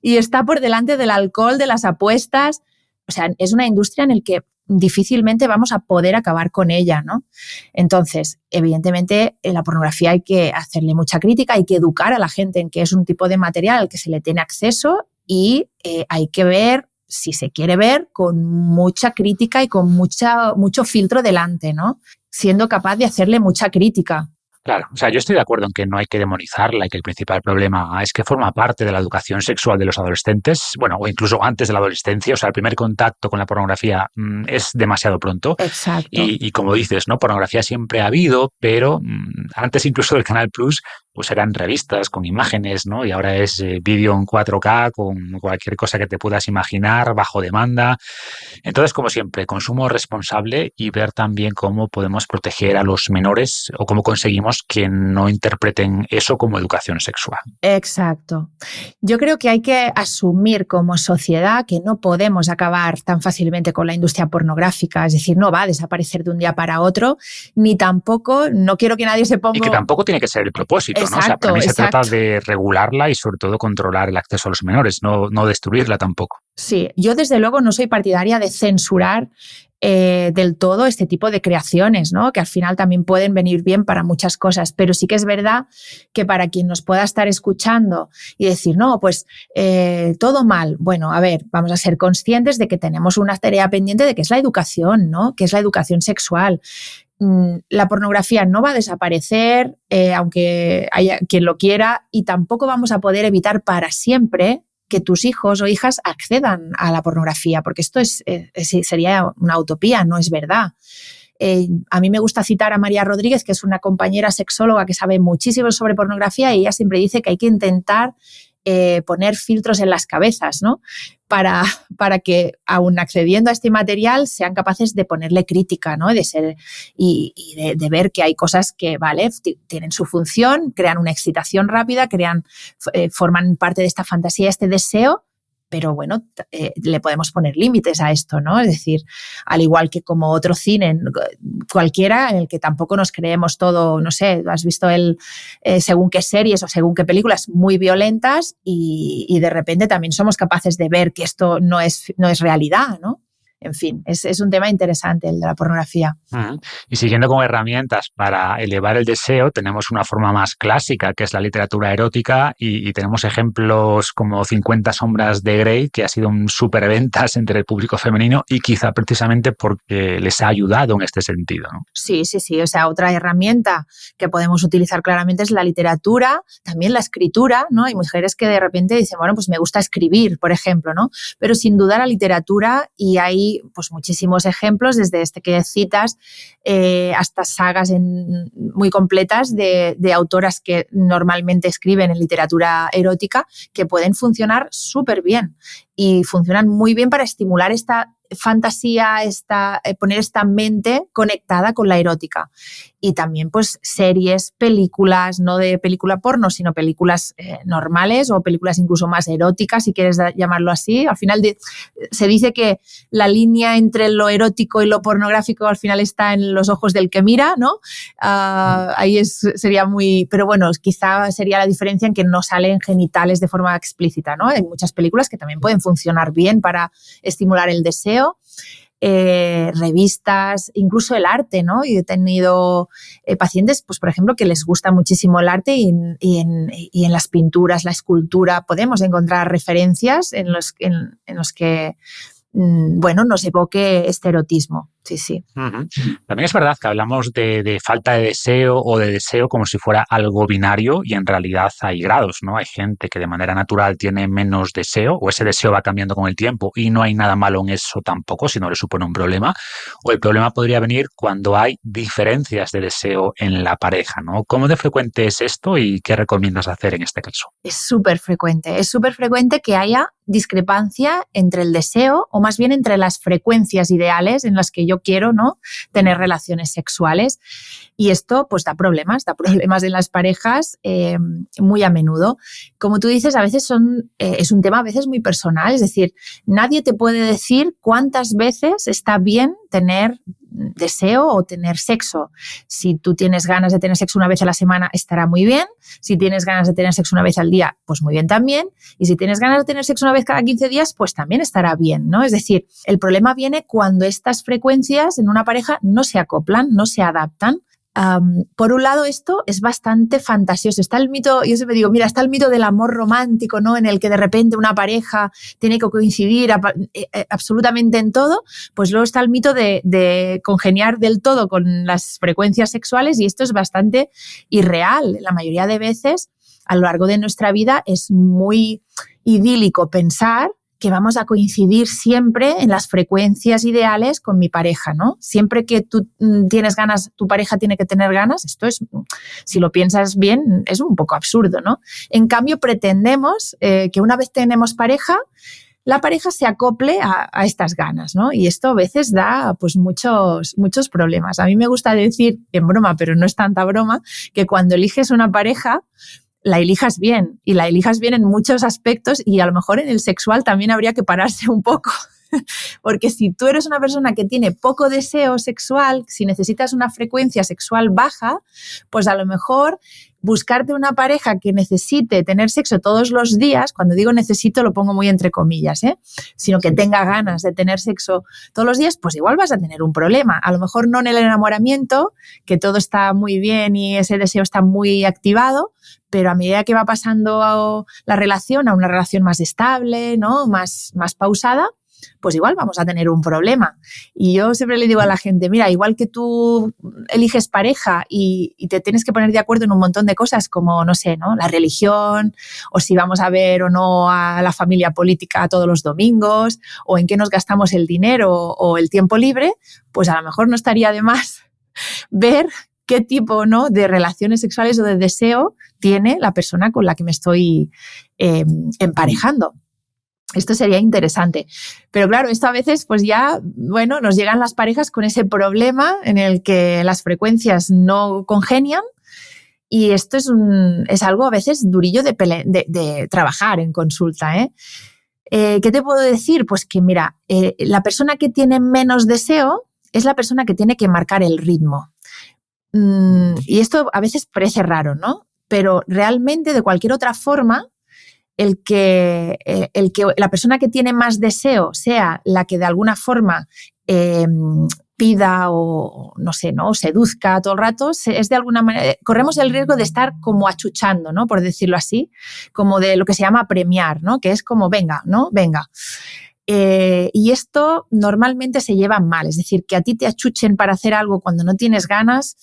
Y está por delante del alcohol, de las apuestas. O sea, es una industria en la que difícilmente vamos a poder acabar con ella, ¿no? Entonces, evidentemente, en la pornografía hay que hacerle mucha crítica, hay que educar a la gente en que es un tipo de material al que se le tiene acceso y hay que ver, si se quiere ver, con mucha crítica y con mucho filtro delante, ¿no? Siendo capaz de hacerle mucha crítica. Claro, o sea, yo estoy de acuerdo en que no hay que demonizarla y que el principal problema es que forma parte de la educación sexual de los adolescentes, bueno, o incluso antes de la adolescencia, o sea, el primer contacto con la pornografía es demasiado pronto. Exacto. Y como dices, ¿no? Pornografía siempre ha habido, pero antes incluso del Canal Plus, pues eran revistas con imágenes, ¿no? Y ahora es vídeo en 4K con cualquier cosa que te puedas imaginar, bajo demanda. Entonces, como siempre, consumo responsable y ver también cómo podemos proteger a los menores o cómo conseguimos que no interpreten eso como educación sexual. Exacto. Yo creo que hay que asumir como sociedad que no podemos acabar tan fácilmente con la industria pornográfica, es decir, no va a desaparecer de un día para otro, ni tampoco, no quiero que nadie se ponga... Y que tampoco tiene que ser el propósito, exacto, ¿no? O sea, para mí se exacto. trata de regularla y sobre todo controlar el acceso a los menores, no destruirla tampoco. Sí, yo desde luego no soy partidaria de censurar del todo este tipo de creaciones, ¿no? Que al final también pueden venir bien para muchas cosas, pero sí que es verdad que para quien nos pueda estar escuchando y decir, no, pues todo mal, bueno, a ver, vamos a ser conscientes de que tenemos una tarea pendiente de que es la educación, ¿no? Que es la educación sexual. La pornografía no va a desaparecer, aunque haya quien lo quiera, y tampoco vamos a poder evitar para siempre que tus hijos o hijas accedan a la pornografía, porque esto sería una utopía, no es verdad. A mí me gusta citar a María Rodríguez, que es una compañera sexóloga que sabe muchísimo sobre pornografía, y ella siempre dice que hay que intentar poner filtros en las cabezas, ¿no? Para que, aun accediendo a este material, sean capaces de ponerle crítica, ¿no? De ver que hay cosas que, vale, tienen su función, crean una excitación rápida, forman parte de esta fantasía, este deseo, pero bueno, le podemos poner límites a esto, ¿no? Es decir, al igual que como otro cine cualquiera en el que tampoco nos creemos todo, no sé, has visto según qué series o según qué películas muy violentas y de repente también somos capaces de ver que esto no es realidad, ¿no? En fin, es un tema interesante el de la pornografía. Y siguiendo con herramientas para elevar el deseo, tenemos una forma más clásica, que es la literatura erótica, y tenemos ejemplos como 50 sombras de Grey, que ha sido un superventas entre el público femenino y quizá precisamente porque les ha ayudado en este sentido, ¿no? Sí. O sea, otra herramienta que podemos utilizar claramente es la literatura, también la escritura, ¿no? Hay mujeres que de repente dicen, bueno, pues me gusta escribir, por ejemplo, ¿no? Pero sin duda la literatura, y hay pues muchísimos ejemplos, desde este que citas, hasta sagas muy completas de autoras que normalmente escriben en literatura erótica, que pueden funcionar súper bien y funcionan muy bien para estimular esta fantasía, poner esta mente conectada con la erótica. Y también pues series, películas, no de película porno, sino películas normales o películas incluso más eróticas, si quieres llamarlo así. Al final se dice que la línea entre lo erótico y lo pornográfico al final está en los ojos del que mira, ¿no? Ahí sería muy... Pero bueno, quizá sería la diferencia en que no salen genitales de forma explícita, ¿no? Hay muchas películas que también pueden funcionar bien para estimular el deseo. Revistas, incluso el arte, ¿no? Y he tenido pacientes, pues por ejemplo, que les gusta muchísimo el arte y en las pinturas, la escultura, podemos encontrar referencias en los que bueno, nos evoque este erotismo. Sí. Uh-huh. También es verdad que hablamos de falta de deseo o de deseo como si fuera algo binario, y en realidad hay grados, ¿no? Hay gente que de manera natural tiene menos deseo, o ese deseo va cambiando con el tiempo y no hay nada malo en eso tampoco si no le supone un problema, o el problema podría venir cuando hay diferencias de deseo en la pareja, ¿no? ¿Cómo de frecuente es esto y qué recomiendas hacer en este caso? Es súper frecuente que haya discrepancia entre el deseo, o más bien entre las frecuencias ideales en las que yo quiero, ¿no?, tener relaciones sexuales. Y esto pues da problemas en las parejas muy a menudo. Como tú dices, a veces es un tema a veces muy personal, es decir, nadie te puede decir cuántas veces está bien tener deseo o tener sexo. Si tú tienes ganas de tener sexo una vez a la semana, estará muy bien. Si tienes ganas de tener sexo una vez al día, pues muy bien también. Y si tienes ganas de tener sexo una vez cada 15 días, pues también estará bien, ¿no? Es decir, el problema viene cuando estas frecuencias en una pareja no se acoplan, no se adaptan. Por un lado, esto es bastante fantasioso. Está el mito, yo siempre digo, mira, está el mito del amor romántico, ¿no?, en el que de repente una pareja tiene que coincidir absolutamente en todo. Pues luego está el mito de congeniar del todo con las frecuencias sexuales, y esto es bastante irreal. La mayoría de veces, a lo largo de nuestra vida, es muy idílico pensar que vamos a coincidir siempre en las frecuencias ideales con mi pareja, ¿no? Siempre que tú tienes ganas, tu pareja tiene que tener ganas. Esto es, si lo piensas bien, es un poco absurdo, ¿no? En cambio, pretendemos que una vez tenemos pareja, la pareja se acople a estas ganas, ¿no? Y esto a veces da pues muchos problemas. A mí me gusta decir, en broma, pero no es tanta broma, que cuando eliges una pareja, la elijas bien, y la elijas bien en muchos aspectos, y a lo mejor en el sexual también habría que pararse un poco. Porque si tú eres una persona que tiene poco deseo sexual, si necesitas una frecuencia sexual baja, pues a lo mejor buscarte una pareja que necesite tener sexo todos los días, cuando digo necesito lo pongo muy entre comillas, sino que tenga ganas de tener sexo todos los días, pues igual vas a tener un problema. A lo mejor no en el enamoramiento, que todo está muy bien y ese deseo está muy activado, pero a medida que va pasando la relación a una relación más estable, ¿no?, más pausada, pues igual vamos a tener un problema. Y yo siempre le digo a la gente, mira, igual que tú eliges pareja y te tienes que poner de acuerdo en un montón de cosas como, no sé, ¿no?, la religión, o si vamos a ver o no a la familia política todos los domingos, o en qué nos gastamos el dinero o el tiempo libre, pues a lo mejor no estaría de más ver qué tipo, ¿no?, de relaciones sexuales o de deseo tiene la persona con la que me estoy emparejando. Esto sería interesante. Pero claro, esto a veces pues ya, bueno, nos llegan las parejas con ese problema en el que las frecuencias no congenian, y esto es algo a veces durillo de trabajar en consulta, ¿Qué te puedo decir? Pues que mira, la persona que tiene menos deseo es la persona que tiene que marcar el ritmo. Y esto a veces parece raro, ¿no? Pero realmente, de cualquier otra forma, el que la persona que tiene más deseo sea la que de alguna forma pida o no sé, ¿no? O seduzca todo el rato, es de alguna manera, corremos el riesgo de estar como achuchando, ¿no? Por decirlo así, como de lo que se llama premiar, ¿no? Que es como venga, ¿no? Venga. Y esto normalmente se lleva mal, es decir, que a ti te achuchen para hacer algo cuando no tienes ganas,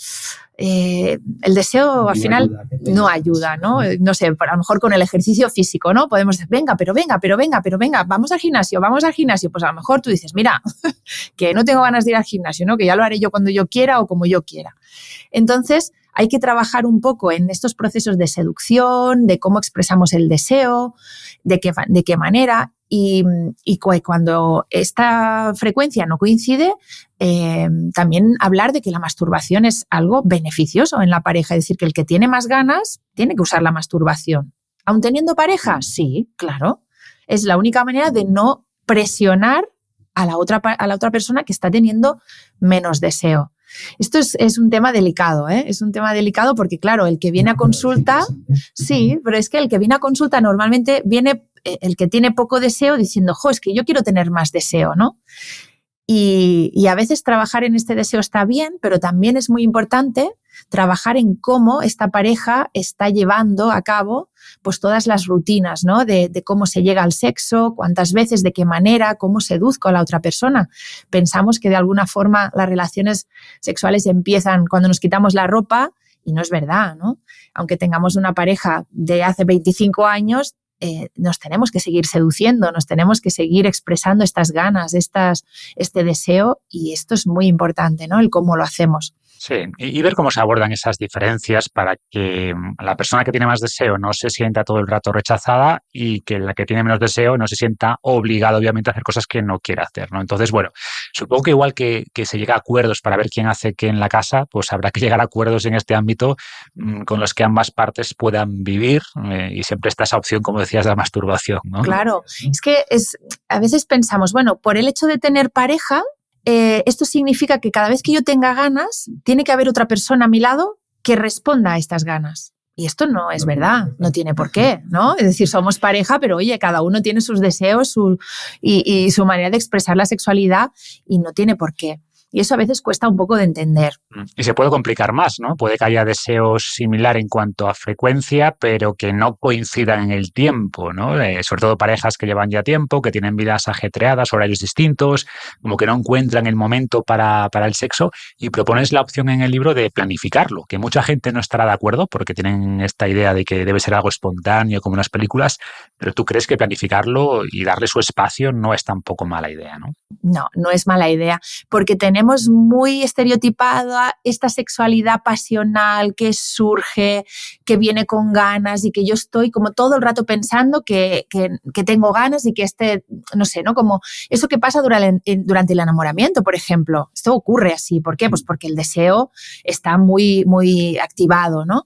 el deseo al final no ayuda, ¿no? No sé, a lo mejor con el ejercicio físico, ¿no? Podemos decir, venga, vamos al gimnasio, pues a lo mejor tú dices, mira, que no tengo ganas de ir al gimnasio, ¿no? Que ya lo haré yo cuando yo quiera o como yo quiera. Entonces, hay que trabajar un poco en estos procesos de seducción, de cómo expresamos el deseo, de qué manera. Y cuando esta frecuencia no coincide, también hablar de que la masturbación es algo beneficioso en la pareja, es decir, que el que tiene más ganas tiene que usar la masturbación. ¿Aún teniendo pareja? Sí, claro. Es la única manera de no presionar a la otra persona que está teniendo menos deseo. Esto es un tema delicado, ¿eh? Es un tema delicado porque, claro, el que viene a consulta, sí, pero es que el que viene a consulta normalmente viene el que tiene poco deseo diciendo, es que yo quiero tener más deseo, ¿no? Y a veces trabajar en este deseo está bien, pero también es muy importante trabajar en cómo esta pareja está llevando a cabo pues todas las rutinas, ¿no? De cómo se llega al sexo, cuántas veces, de qué manera, cómo seduzco a la otra persona. Pensamos que de alguna forma las relaciones sexuales empiezan cuando nos quitamos la ropa y no es verdad, ¿no? Aunque tengamos una pareja de hace 25 años, nos tenemos que seguir seduciendo, nos tenemos que seguir expresando estas ganas, este deseo, y esto es muy importante, ¿no? El cómo lo hacemos. Sí, y ver cómo se abordan esas diferencias para que la persona que tiene más deseo no se sienta todo el rato rechazada y que la que tiene menos deseo no se sienta obligada, obviamente, a hacer cosas que no quiere hacer, ¿no? Entonces, bueno, supongo que igual que se llega a acuerdos para ver quién hace qué en la casa, pues habrá que llegar a acuerdos en este ámbito con los que ambas partes puedan vivir y siempre está esa opción, como decías, de la masturbación, ¿no? Claro, es que a veces pensamos, bueno, por el hecho de tener pareja, esto significa que cada vez que yo tenga ganas, tiene que haber otra persona a mi lado que responda a estas ganas. Y esto no es verdad, no tiene por qué, ¿no? Es decir, somos pareja, pero oye, cada uno tiene sus deseos y su manera de expresar la sexualidad y no tiene por qué. Y eso a veces cuesta un poco de entender. Y se puede complicar más, ¿no? Puede que haya deseos similar en cuanto a frecuencia, pero que no coincidan en el tiempo, ¿no? Sobre todo parejas que llevan ya tiempo, que tienen vidas ajetreadas, horarios distintos, como que no encuentran el momento para el sexo, y propones la opción en el libro de planificarlo, que mucha gente no estará de acuerdo porque tienen esta idea de que debe ser algo espontáneo como en las películas, pero tú crees que planificarlo y darle su espacio no es tampoco mala idea, ¿no? No, no es mala idea, porque tenemos muy estereotipada esta sexualidad pasional que surge, que viene con ganas y que yo estoy como todo el rato pensando que tengo ganas y que no sé, ¿no? Como eso que pasa durante el enamoramiento, por ejemplo. Esto ocurre así. ¿Por qué? Pues porque el deseo está muy, muy activado, ¿no?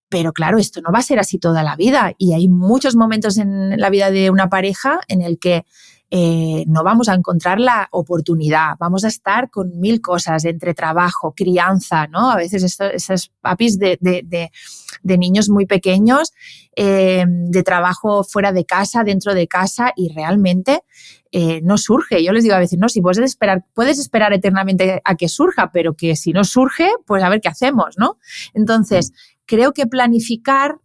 Pero claro, esto no va a ser así toda la vida y hay muchos momentos en la vida de una pareja en el que no vamos a encontrar la oportunidad, vamos a estar con 1000 cosas entre trabajo, crianza, ¿no? A veces esos papis de niños muy pequeños, de trabajo fuera de casa, dentro de casa y realmente no surge. Yo les digo a veces, no, si puedes esperar eternamente a que surja, pero que si no surge, pues a ver qué hacemos, ¿no? Entonces, creo que planificar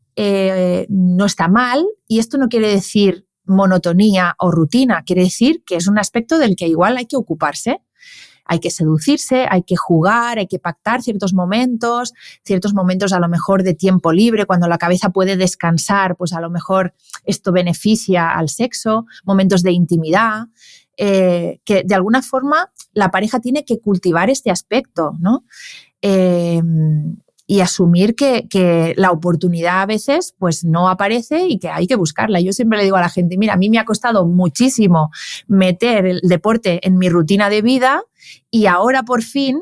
no está mal y esto no quiere decir monotonía o rutina, quiere decir que es un aspecto del que igual hay que ocuparse. Hay que seducirse, hay que jugar, hay que pactar ciertos momentos a lo mejor de tiempo libre, cuando la cabeza puede descansar, pues a lo mejor esto beneficia al sexo, momentos de intimidad, que de alguna forma la pareja tiene que cultivar este aspecto, ¿no? Y asumir que la oportunidad a veces pues no aparece y que hay que buscarla. Yo siempre le digo a la gente, mira, a mí me ha costado muchísimo meter el deporte en mi rutina de vida y ahora por fin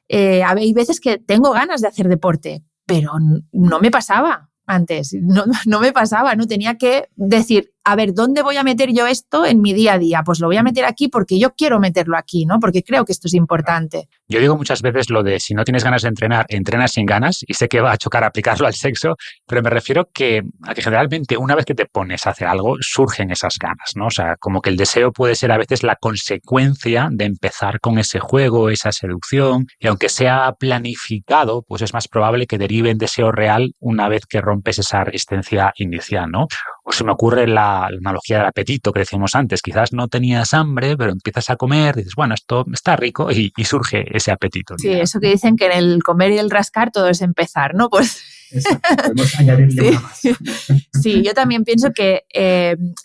hay veces que tengo ganas de hacer deporte, pero no me pasaba antes, no me pasaba, no tenía que decir, a ver, ¿dónde voy a meter yo esto en mi día a día? Pues lo voy a meter aquí porque yo quiero meterlo aquí, ¿no? Porque creo que esto es importante. Yo digo muchas veces lo de si no tienes ganas de entrenar, entrenas sin ganas, y sé que va a chocar aplicarlo al sexo, pero me refiero a que generalmente una vez que te pones a hacer algo, surgen esas ganas, ¿no? O sea, como que el deseo puede ser a veces la consecuencia de empezar con ese juego, esa seducción, y aunque sea planificado, pues es más probable que derive en deseo real una vez que rompes esa resistencia inicial, ¿no? O se me ocurre la analogía del apetito que decíamos antes. Quizás no tenías hambre, pero empiezas a comer, dices, bueno, esto está rico y surge ese apetito. Sí, eso que dicen que en el comer y el rascar todo es empezar, ¿no? Pues exacto, podemos añadirle una más. Sí, yo también pienso que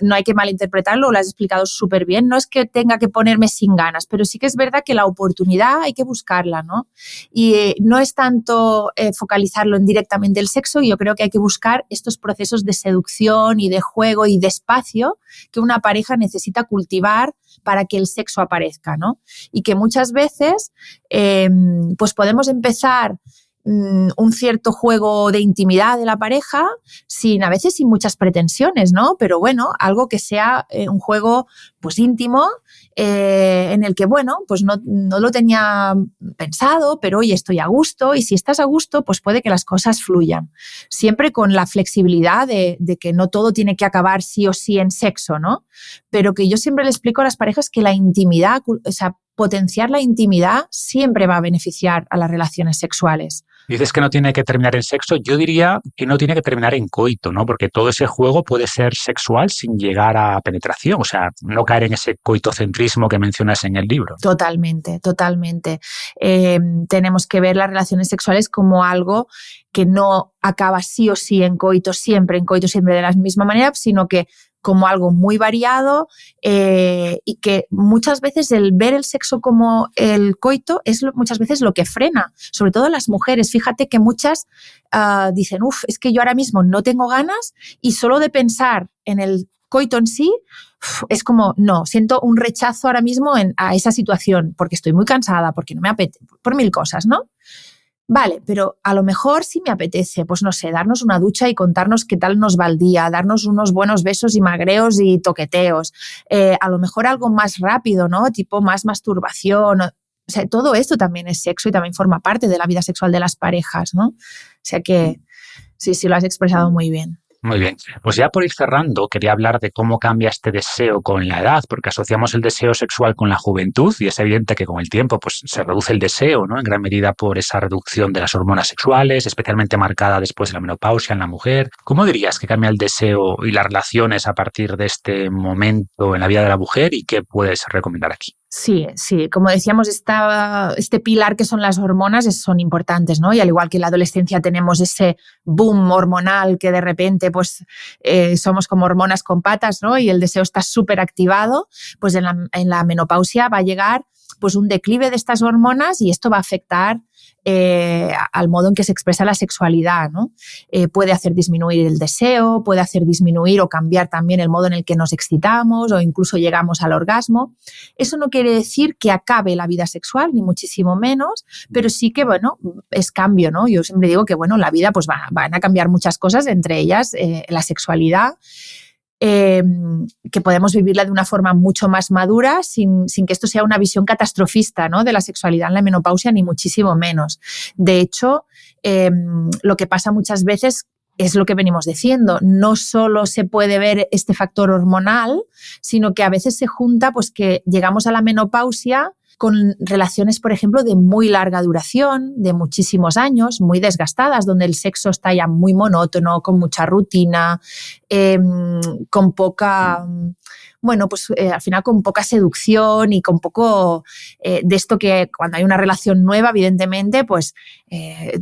no hay que malinterpretarlo, lo has explicado súper bien. No es que tenga que ponerme sin ganas, pero sí que es verdad que la oportunidad hay que buscarla, ¿no? Y no es tanto focalizarlo en directamente el sexo, yo creo que hay que buscar estos procesos de seducción y de juego y de espacio que una pareja necesita cultivar para que el sexo aparezca, ¿no? Y que muchas veces pues podemos empezar un cierto juego de intimidad de la pareja, a veces sin muchas pretensiones, ¿no? Pero bueno, algo que sea un juego pues íntimo, en el que, bueno, pues no lo tenía pensado, pero hoy estoy a gusto, y si estás a gusto, pues puede que las cosas fluyan. Siempre con la flexibilidad de que no todo tiene que acabar sí o sí en sexo, ¿no? Pero que yo siempre le explico a las parejas que la intimidad, o sea, potenciar la intimidad siempre va a beneficiar a las relaciones sexuales. Dices que no tiene que terminar en sexo. Yo diría que no tiene que terminar en coito, ¿no? Porque todo ese juego puede ser sexual sin llegar a penetración. O sea, no caer en ese coitocentrismo que mencionas en el libro. Totalmente, totalmente. Tenemos que ver las relaciones sexuales como algo que no acaba sí o sí en coito siempre de la misma manera, sino que como algo muy variado, y que muchas veces el ver el sexo como el coito es muchas veces lo que frena, sobre todo las mujeres. Fíjate que muchas dicen, es que yo ahora mismo no tengo ganas, y solo de pensar en el coito en sí, es como, no, siento un rechazo ahora mismo a esa situación, porque estoy muy cansada, porque no me apetece, por mil cosas, ¿no? Vale, pero a lo mejor sí me apetece, pues no sé, darnos una ducha y contarnos qué tal nos va el día, darnos unos buenos besos y magreos y toqueteos, a lo mejor algo más rápido, ¿no? Tipo más masturbación, o sea, todo esto también es sexo y también forma parte de la vida sexual de las parejas, ¿no? O sea que sí, lo has expresado muy bien. Muy bien. Pues ya por ir cerrando, quería hablar de cómo cambia este deseo con la edad, porque asociamos el deseo sexual con la juventud y es evidente que con el tiempo pues, se reduce el deseo, ¿no? En gran medida por esa reducción de las hormonas sexuales, especialmente marcada después de la menopausia en la mujer. ¿Cómo dirías que cambia el deseo y las relaciones a partir de este momento en la vida de la mujer y qué puedes recomendar aquí? Sí, como decíamos, este pilar que son las hormonas son importantes, ¿no? Y al igual que en la adolescencia tenemos ese boom hormonal que de repente pues somos como hormonas con patas, ¿no? Y el deseo está súper activado, pues en la menopausia va a llegar pues un declive de estas hormonas y esto va a afectar al modo en que se expresa la sexualidad, ¿no? Puede hacer disminuir el deseo, puede hacer disminuir o cambiar también el modo en el que nos excitamos o incluso llegamos al orgasmo. Eso no quiere decir que acabe la vida sexual, ni muchísimo menos, pero sí que, bueno, es cambio, ¿no? Yo siempre digo que, bueno, en la vida pues van a cambiar muchas cosas, entre ellas la sexualidad, que podemos vivirla de una forma mucho más madura sin que esto sea una visión catastrofista, ¿no? De la sexualidad en la menopausia, ni muchísimo menos. De hecho, lo que pasa muchas veces es lo que venimos diciendo, no solo se puede ver este factor hormonal, sino que a veces se junta pues que llegamos a la menopausia con relaciones, por ejemplo, de muy larga duración, de muchísimos años, muy desgastadas, donde el sexo está ya muy monótono, con mucha rutina, con poca, bueno, pues al final con poca seducción y con poco de esto que cuando hay una relación nueva, evidentemente, pues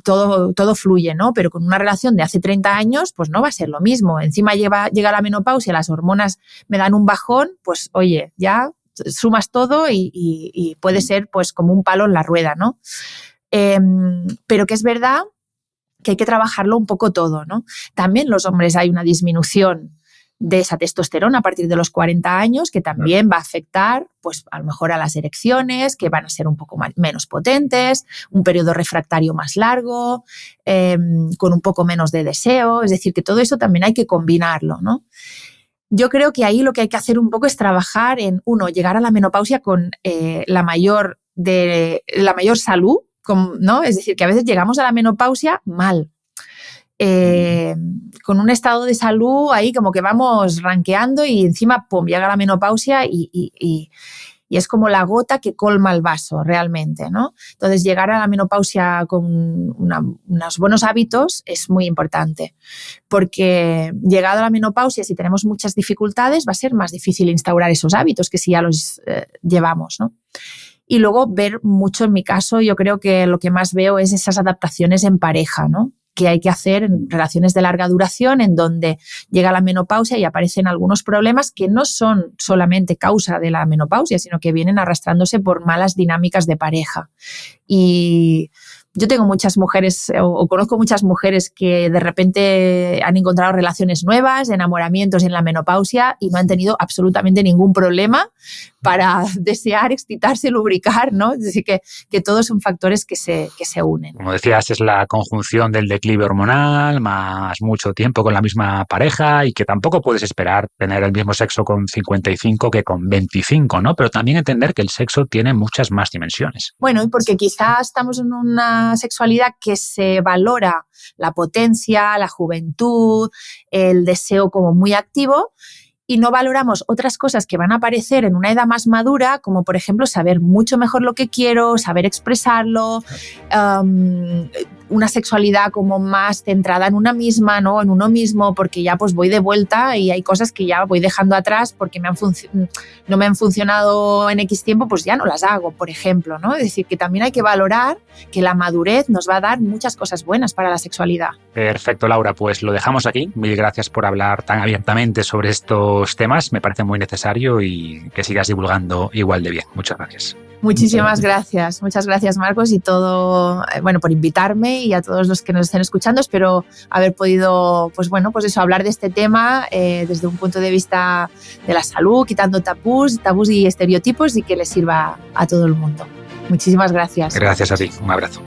todo fluye, ¿no? Pero con una relación de hace 30 años, pues no va a ser lo mismo. Encima llega la menopausia, las hormonas me dan un bajón, pues oye, ya sumas todo y puede ser pues como un palo en la rueda, ¿no? Pero que es verdad que hay que trabajarlo un poco todo, ¿no? También los hombres hay una disminución de esa testosterona a partir de los 40 años que también va a afectar pues a lo mejor a las erecciones, que van a ser un poco menos potentes, un periodo refractario más largo, con un poco menos de deseo, es decir, que todo eso también hay que combinarlo, ¿no? Yo creo que ahí lo que hay que hacer un poco es trabajar en, uno, llegar a la menopausia con la mayor salud, ¿no? Es decir, que a veces llegamos a la menopausia mal. Con un estado de salud ahí como que vamos ranqueando y encima, pum, llega la menopausia y es como la gota que colma el vaso realmente, ¿no? Entonces, llegar a la menopausia con unos buenos hábitos es muy importante, porque llegado a la menopausia, si tenemos muchas dificultades, va a ser más difícil instaurar esos hábitos que si ya los llevamos, ¿no? Y luego ver mucho, en mi caso, yo creo que lo que más veo es esas adaptaciones en pareja, ¿no? Que hay que hacer en relaciones de larga duración, en donde llega la menopausia y aparecen algunos problemas que no son solamente causa de la menopausia, sino que vienen arrastrándose por malas dinámicas de pareja. Y yo tengo muchas mujeres, o conozco muchas mujeres que de repente han encontrado relaciones nuevas, enamoramientos en la menopausia y no han tenido absolutamente ningún problema para desear, excitarse, lubricar, ¿no? Es decir, que todos son factores que se unen. Como decías, es la conjunción del declive hormonal más mucho tiempo con la misma pareja y que tampoco puedes esperar tener el mismo sexo con 55 que con 25, ¿no? Pero también entender que el sexo tiene muchas más dimensiones. Bueno, y porque quizás estamos en una sexualidad que se valora la potencia, la juventud, el deseo como muy activo, y no valoramos otras cosas que van a aparecer en una edad más madura, como por ejemplo saber mucho mejor lo que quiero, saber expresarlo, una sexualidad como más centrada en una misma, ¿no? En uno mismo, porque ya pues voy de vuelta y hay cosas que ya voy dejando atrás porque no me han funcionado en X tiempo, pues ya no las hago, por ejemplo, ¿no? Es decir, que también hay que valorar que la madurez nos va a dar muchas cosas buenas para la sexualidad. Perfecto, Laura, pues lo dejamos aquí. Mil gracias por hablar tan abiertamente sobre estos temas. Me parece muy necesario y que sigas divulgando igual de bien. Muchas gracias. Muchísimas gracias. Muchas gracias, Marcos, y todo, por invitarme, y a todos los que nos estén escuchando. Espero haber podido, hablar de este tema desde un punto de vista de la salud, quitando tabús y estereotipos, y que les sirva a todo el mundo. Muchísimas gracias. Gracias a ti. Un abrazo.